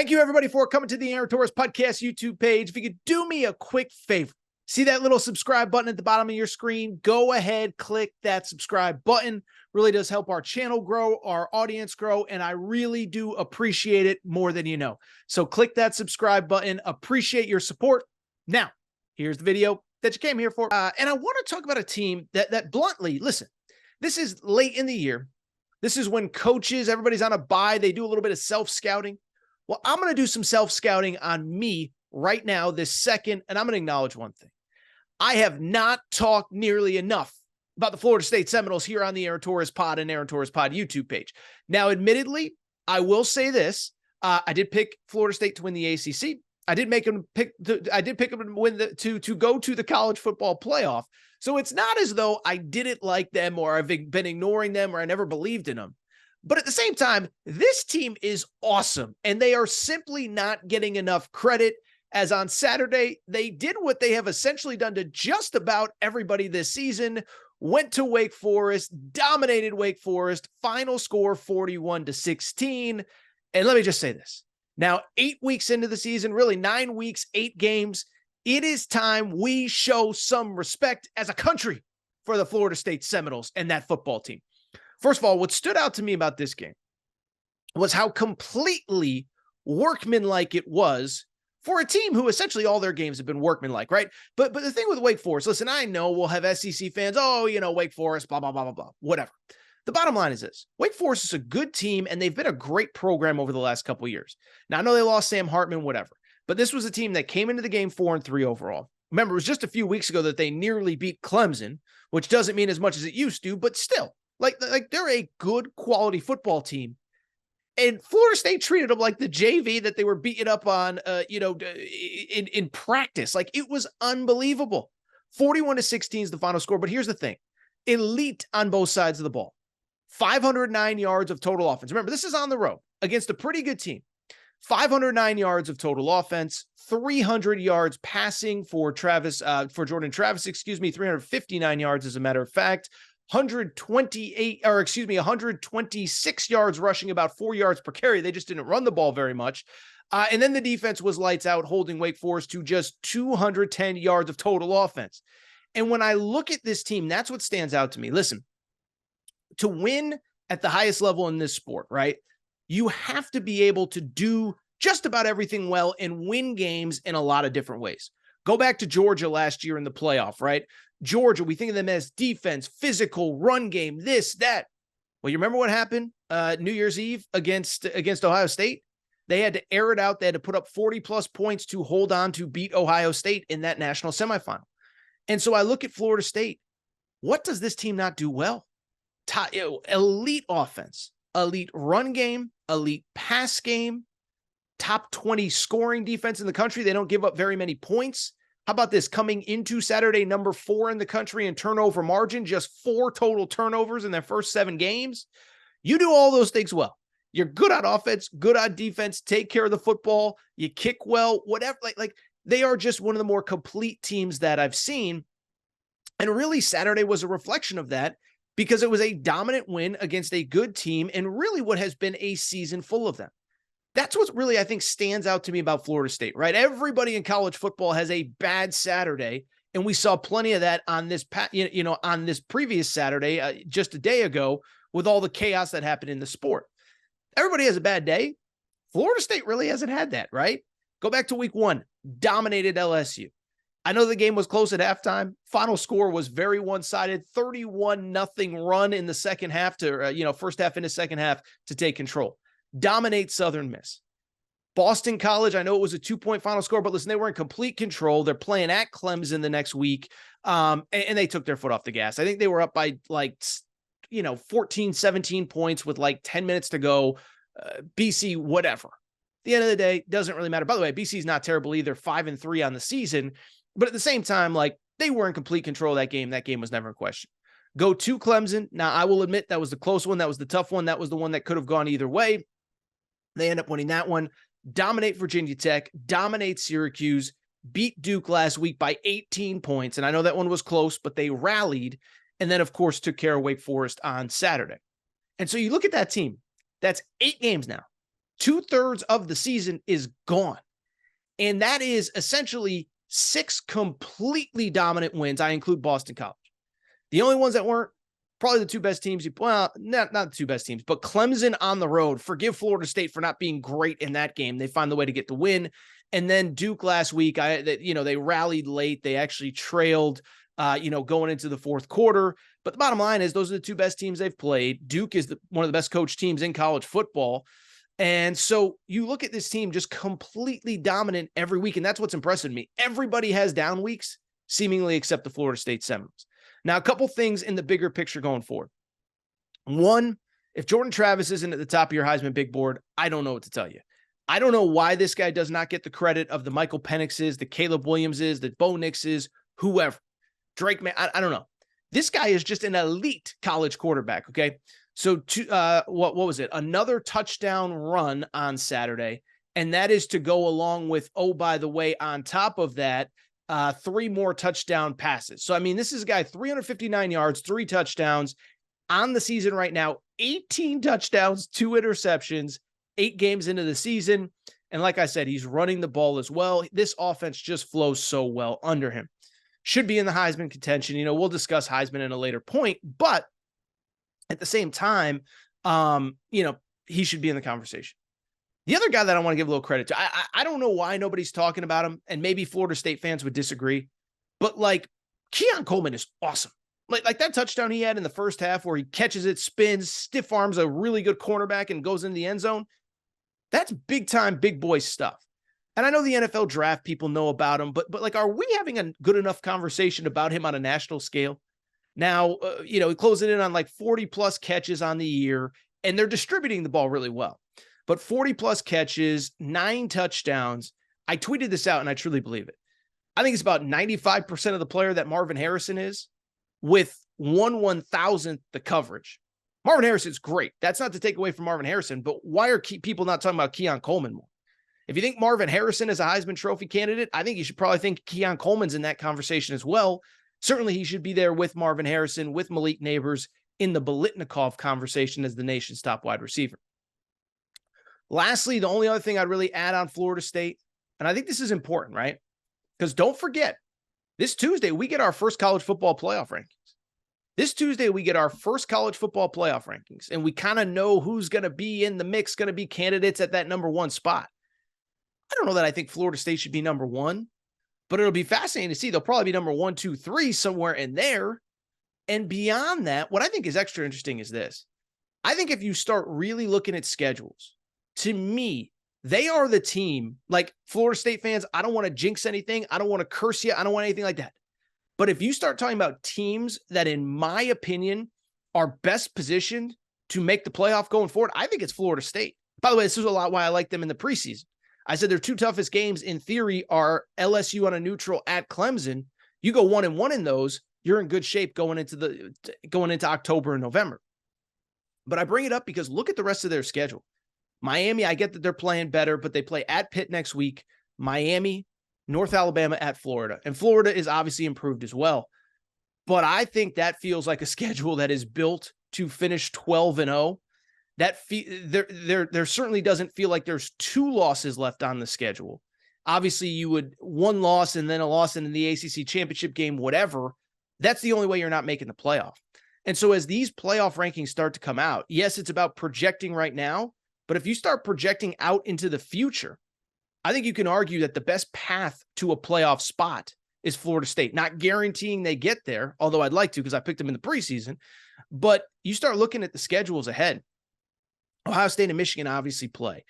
Thank you, everybody, for coming to the Aaron Torres Podcast YouTube page. If you could do me a quick favor, see that little subscribe button at the bottom of your screen? Go ahead, click that subscribe button. Really does help our channel grow, our audience grow, and I really do appreciate it more than you know. So click that subscribe button. Appreciate your support. Now, here's the video that you came here for. And I want to talk about a team that bluntly, listen, this is late in the year. This is when coaches, everybody's on a bye. They do a little bit of self-scouting. Well, I'm going to do some self-scouting on me right now, this second, and I'm going to acknowledge one thing. I have not talked nearly enough about the Florida State Seminoles here on the Aaron Torres Pod and Aaron Torres Pod YouTube page. Now, admittedly, I will say this. I did pick Florida State to win the ACC. I did pick them to win to go to the college football playoff. So it's not as though I didn't like them or I've been ignoring them or I never believed in them. But at the same time, this team is awesome, and they are simply not getting enough credit, as on Saturday, they did what they have essentially done to just about everybody this season, went to Wake Forest, dominated Wake Forest, final score 41-16. And let me just say this. Now, 8 weeks into the season, really 9 weeks, 8 games, it is time we show some respect as a country for the Florida State Seminoles and that football team. First of all, what stood out to me about this game was how completely workmanlike it was for a team who essentially all their games have been workmanlike, right? But the thing with Wake Forest, listen, I know we'll have SEC fans, Wake Forest, blah, blah, blah, blah, blah, whatever. The bottom line is this. Wake Forest is a good team, and they've been a great program over the last couple of years. Now, I know they lost Sam Hartman, whatever, but this was a team that came into the game 4-3 overall. Remember, it was just a few weeks ago that they nearly beat Clemson, which doesn't mean as much as it used to, but still. Like they're a good quality football team. And Florida State treated them like the JV that they were beating up on, in practice. Like, it was unbelievable. 41-16 is the final score. But here's the thing. Elite on both sides of the ball. 509 yards of total offense. Remember, this is on the road against a pretty good team. 509 yards of total offense, 300 yards passing for Jordan Travis, 359 yards as a matter of fact. 126 yards rushing, about 4 yards per carry. They just didn't run the ball very much. And then the defense was lights out, holding Wake Forest to just 210 yards of total offense. And when I look at this team, that's what stands out to me. Listen, to win at the highest level in this sport, right, you have to be able to do just about everything well and win games in a lot of different ways. Go back to Georgia last year in the playoff, right? Georgia, we think of them as defense, physical, run game, this, that. Well, you remember what happened New Year's Eve against Ohio State? They had to air it out. They had to put up 40-plus points to hold on to beat Ohio State in that national semifinal. And so I look at Florida State. What does this team not do well? Elite offense, elite run game, elite pass game, top 20 scoring defense in the country. They don't give up very many points. How about this? Coming into Saturday, number 4 in the country in turnover margin, just 4 total turnovers in their first 7 games. You do all those things well. You're good on offense, good on defense, take care of the football, you kick well, whatever. Like they are just one of the more complete teams that I've seen. And really, Saturday was a reflection of that because it was a dominant win against a good team and really what has been a season full of them. That's what really, I think, stands out to me about Florida State, right? Everybody in college football has a bad Saturday, and we saw plenty of that on this, on this previous Saturday, just a day ago, with all the chaos that happened in the sport. Everybody has a bad day. Florida State really hasn't had that, right? Go back to week 1, dominated LSU. I know the game was close at halftime. Final score was very one-sided, 31-0 run in the second half to, first half into second half to take control. Dominate Southern Miss. Boston College, I know it was a 2-point final score, but listen, they were in complete control. They're playing at Clemson the next week, and they took their foot off the gas. I think they were up by 14, 17 points with 10 minutes to go. BC, whatever. At the end of the day, doesn't really matter. By the way, BC's not terrible either, 5-3 on the season, but at the same time, they were in complete control of that game. That game was never in question. Go to Clemson. Now, I will admit that was the close one. That was the tough one. That was the one that could have gone either way. They end up winning that one. Dominate Virginia Tech, dominate Syracuse, beat Duke last week by 18 points. And I know that one was close, but they rallied. And then, of course, took care of Wake Forest on Saturday. And so you look at that team. That's 8 games now. 2/3 of the season is gone. And that is essentially 6 completely dominant wins. I include Boston College. The only ones that weren't, probably the two best teams. Well, not the two best teams, but Clemson on the road. Forgive Florida State for not being great in that game. They find the way to get the win. And then Duke last week, they rallied late. They actually trailed, going into the fourth quarter. But the bottom line is those are the two best teams they've played. Duke is one of the best coached teams in college football. And so you look at this team just completely dominant every week. And that's what's impressing me. Everybody has down weeks, seemingly except the Florida State Seminoles. Now, a couple things in the bigger picture going forward. One, if Jordan Travis isn't at the top of your Heisman big board, I don't know what to tell you. I don't know why this guy does not get the credit of the Michael Penixes, the Caleb Williamses, the Bo Nixes, whoever. Drake, man, I don't know. This guy is just an elite college quarterback, okay? So, what was it? Another touchdown run on Saturday, and that is to go along with, oh, by the way, on top of that, 3 more touchdown passes. So, I mean, this is a guy, 359 yards, 3 touchdowns on the season right now, 18 touchdowns, 2 interceptions, 8 games into the season. And like I said, he's running the ball as well. This offense just flows so well under him. Should be in the Heisman contention. We'll discuss Heisman in a later point, but at the same time, he should be in the conversation. The other guy that I want to give a little credit to, I don't know why nobody's talking about him, and maybe Florida State fans would disagree, but Keon Coleman is awesome. Like that touchdown he had in the first half where he catches it, spins, stiff arms a really good cornerback and goes into the end zone. That's big time, big boy stuff. And I know the NFL draft people know about him, but are we having a good enough conversation about him on a national scale? Now, he closing in on 40 plus catches on the year, and they're distributing the ball really well. But 40 plus catches, 9 touchdowns. I tweeted this out and I truly believe it. I think it's about 95% of the player that Marvin Harrison is with 1/1000th the coverage. Marvin Harrison's great. That's not to take away from Marvin Harrison, but why are people not talking about Keon Coleman more? If you think Marvin Harrison is a Heisman Trophy candidate, I think you should probably think Keon Coleman's in that conversation as well. Certainly he should be there with Marvin Harrison, with Malik Neighbors in the Biletnikoff conversation as the nation's top wide receiver. Lastly, the only other thing I'd really add on Florida State, and I think this is important, right? Because don't forget, this Tuesday, we get our first college football playoff rankings. This Tuesday, we get our first college football playoff rankings, and we kind of know who's going to be in the mix, going to be candidates at that number 1 spot. I don't know that I think Florida State should be number 1, but it'll be fascinating to see. They'll probably be number 1, 2, 3, somewhere in there. And beyond that, what I think is extra interesting is this. I think if you start really looking at schedules, to me, they are the team, like Florida State fans, I don't want to jinx anything. I don't want to curse you. I don't want anything like that. But if you start talking about teams that, in my opinion, are best positioned to make the playoff going forward, I think it's Florida State. By the way, this is a lot why I like them in the preseason. I said their 2 toughest games in theory are LSU on a neutral at Clemson. You go 1-1 in those, you're in good shape going into October and November. But I bring it up because look at the rest of their schedule. Miami, I get that they're playing better, but they play at Pitt next week. Miami, North Alabama, at Florida. And Florida is obviously improved as well. But I think that feels like a schedule that is built to finish 12-0. There certainly doesn't feel like there's 2 losses left on the schedule. Obviously, you would 1 loss and then a loss in the ACC championship game, whatever. That's the only way you're not making the playoff. And so as these playoff rankings start to come out, yes, it's about projecting right now, but if you start projecting out into the future, I think you can argue that the best path to a playoff spot is Florida State. Not guaranteeing they get there, although I'd like to because I picked them in the preseason. But you start looking at the schedules ahead. Ohio State and Michigan obviously play.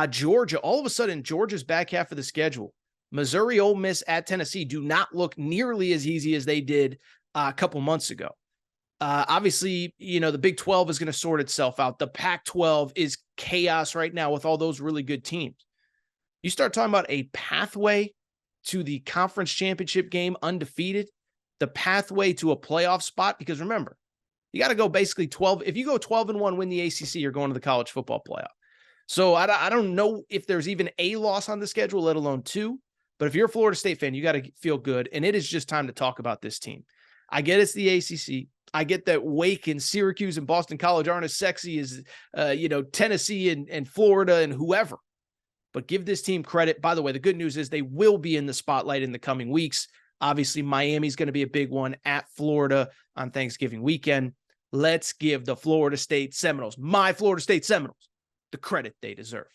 Georgia, all of a sudden, Georgia's back half of the schedule. Missouri, Ole Miss, at Tennessee do not look nearly as easy as they did a couple months ago. Obviously, the Big 12 is going to sort itself out. The Pac-12 is chaos right now with all those really good teams. You start talking about a pathway to the conference championship game undefeated, the pathway to a playoff spot, because remember, you got to go basically 12. If you go 12-1, win the ACC, you're going to the college football playoff. So I don't know if there's even a loss on the schedule, let alone 2. But if you're a Florida State fan, you got to feel good. And it is just time to talk about this team. I get it's the ACC. I get that Wake and Syracuse and Boston College aren't as sexy as, Tennessee and Florida and whoever. But give this team credit. By the way, the good news is they will be in the spotlight in the coming weeks. Obviously, Miami's going to be a big one at Florida on Thanksgiving weekend. Let's give the Florida State Seminoles, my Florida State Seminoles, the credit they deserve.